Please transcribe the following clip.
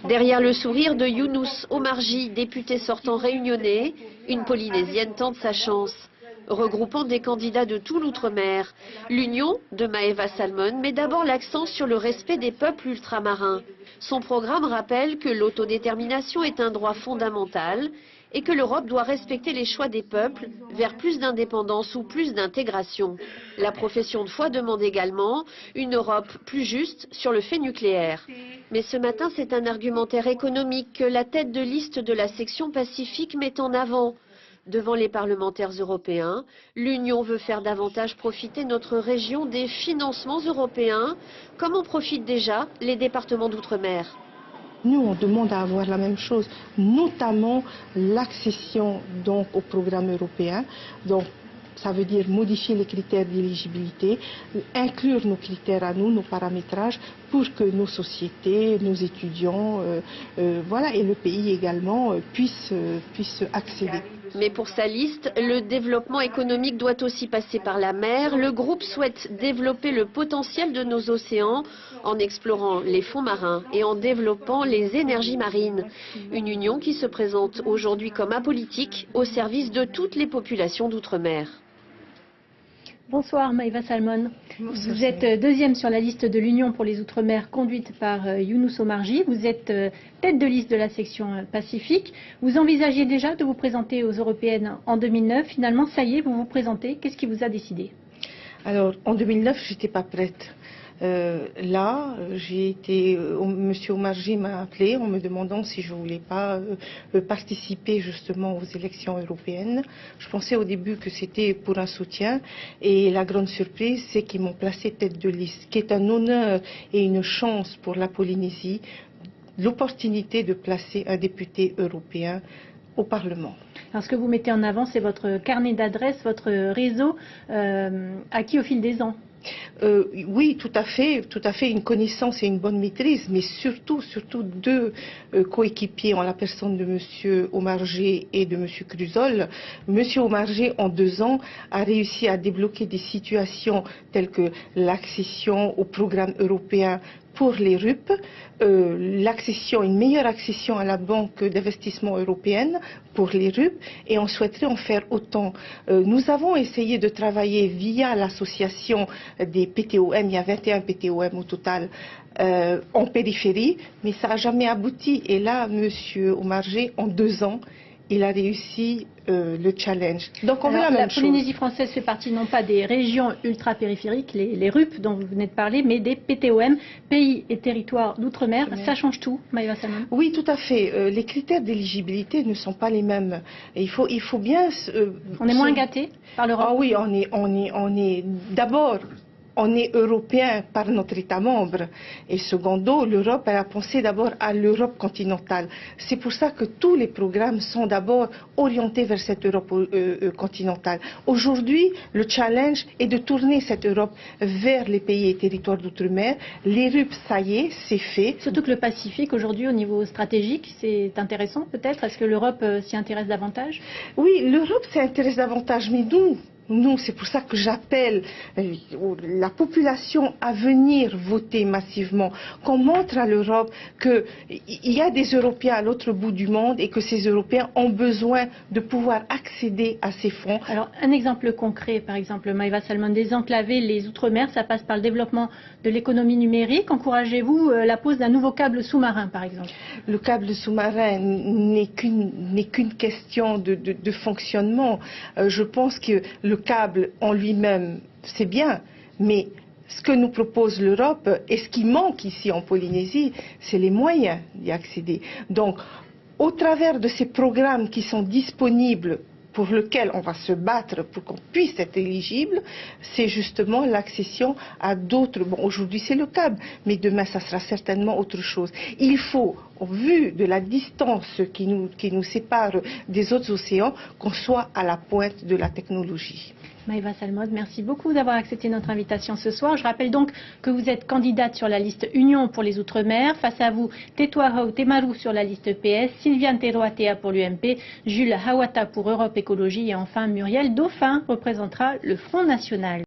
Derrière le sourire de Younous Omarjee, député sortant réunionnais, une Polynésienne tente sa chance. Regroupant des candidats de tout l'outre-mer, l'union de Maeva Salmon met d'abord l'accent sur le respect des peuples ultramarins. Son programme rappelle que l'autodétermination est un droit fondamental et que l'Europe doit respecter les choix des peuples vers plus d'indépendance ou plus d'intégration. La profession de foi demande également une Europe plus juste sur le fait nucléaire. Mais ce matin, c'est un argumentaire économique que la tête de liste de la section Pacifique met en avant. Devant les parlementaires européens, l'Union veut faire davantage profiter notre région des financements européens, comme en profitent déjà les départements d'outre-mer. Nous, on demande à avoir la même chose, notamment l'accession donc au programme européen. Donc, ça veut dire modifier les critères d'éligibilité, inclure nos critères à nous, nos paramétrages, pour que nos sociétés, nos étudiants, voilà, et le pays également puissent accéder. Mais pour sa liste, le développement économique doit aussi passer par la mer. Le groupe souhaite développer le potentiel de nos océans en explorant les fonds marins et en développant les énergies marines. Une union qui se présente aujourd'hui comme apolitique au service de toutes les populations d'outre-mer. Bonsoir Maeva Salmon. Vous êtes deuxième sur la liste de l'Union pour les Outre-mer conduite par Younous Omarjee. Vous êtes tête de liste de la section Pacifique. Vous envisagiez déjà de vous présenter aux Européennes en 2009. Finalement, ça y est, vous vous présentez. Qu'est-ce qui vous a décidé? Alors, en 2009, je n'étais pas prête. Là, j'ai été, Monsieur Omarjee m'a appelé en me demandant si je voulais pas participer justement aux élections européennes. Je pensais au début que c'était pour un soutien et la grande surprise, c'est qu'ils m'ont placée tête de liste, qui est un honneur et une chance pour la Polynésie, l'opportunité de placer un député européen au Parlement. Alors, ce que vous mettez en avant, c'est votre carnet d'adresses, votre réseau acquis au fil des ans. Oui, tout à fait, une connaissance et une bonne maîtrise, mais surtout deux coéquipiers en la personne de Monsieur Omarjee et de Monsieur Cruzol. Monsieur Omarjee, en 2 ans, a réussi à débloquer des situations telles que l'accession au programme européen pour les RUP, une meilleure accession à la Banque d'investissement européenne pour les RUP, et on souhaiterait en faire autant. Nous avons essayé de travailler via l'association des PTOM, il y a 21 PTOM au total, en périphérie, mais ça n'a jamais abouti. Et là, Monsieur Omarjee, en 2 ans, il a réussi le challenge. Donc on veut la même chose. La Polynésie française fait partie non pas des régions ultra-périphériques, les RUP dont vous venez de parler, mais des PTOM, pays et territoires d'outre-mer. Ça change tout, Maeva Salmon? Oui, tout à fait. Les critères d'éligibilité ne sont pas les mêmes. Et il faut bien... on est moins gâté par l'Europe? Ah oui, on est d'abord... On est européen par notre État membre. Et secondo, l'Europe, elle a pensé d'abord à l'Europe continentale. C'est pour ça que tous les programmes sont d'abord orientés vers cette Europe continentale. Aujourd'hui, le challenge est de tourner cette Europe vers les pays et territoires d'outre-mer. Les RUP, ça y est, c'est fait. Surtout que le Pacifique, aujourd'hui, au niveau stratégique, c'est intéressant peut-être. Est-ce que l'Europe s'y intéresse davantage? Oui, l'Europe s'y intéresse davantage, mais nous, c'est pour ça que j'appelle la population à venir voter massivement, qu'on montre à l'Europe qu'il y a des Européens à l'autre bout du monde et que ces Européens ont besoin de pouvoir accéder à ces fonds. Alors, un exemple concret, par exemple, Maeva Salmon, désenclaver les Outre-mer, ça passe par le développement de l'économie numérique. Encouragez-vous la pose d'un nouveau câble sous-marin, par exemple? Le câble sous-marin n'est qu'une question de fonctionnement. Je pense que le câble en lui-même, c'est bien, mais ce que nous propose l'Europe et ce qui manque ici en Polynésie, c'est les moyens d'y accéder. Donc, au travers de ces programmes qui sont disponibles, pour lesquels on va se battre pour qu'on puisse être éligible, c'est justement l'accession à d'autres. Bon, aujourd'hui c'est le câble, mais demain ça sera certainement autre chose. Il faut, au vu de la distance qui nous sépare des autres océans, qu'on soit à la pointe de la technologie. Maeva Salmon, merci beaucoup d'avoir accepté notre invitation ce soir. Je rappelle donc que vous êtes candidate sur la liste Union pour les Outre-mer. Face à vous, Tetuahau Temaru sur la liste PS, Sylviane Teroatea pour l'UMP, Jules Hawata pour Europe Écologie et enfin Muriel Dauphin représentera le Front National.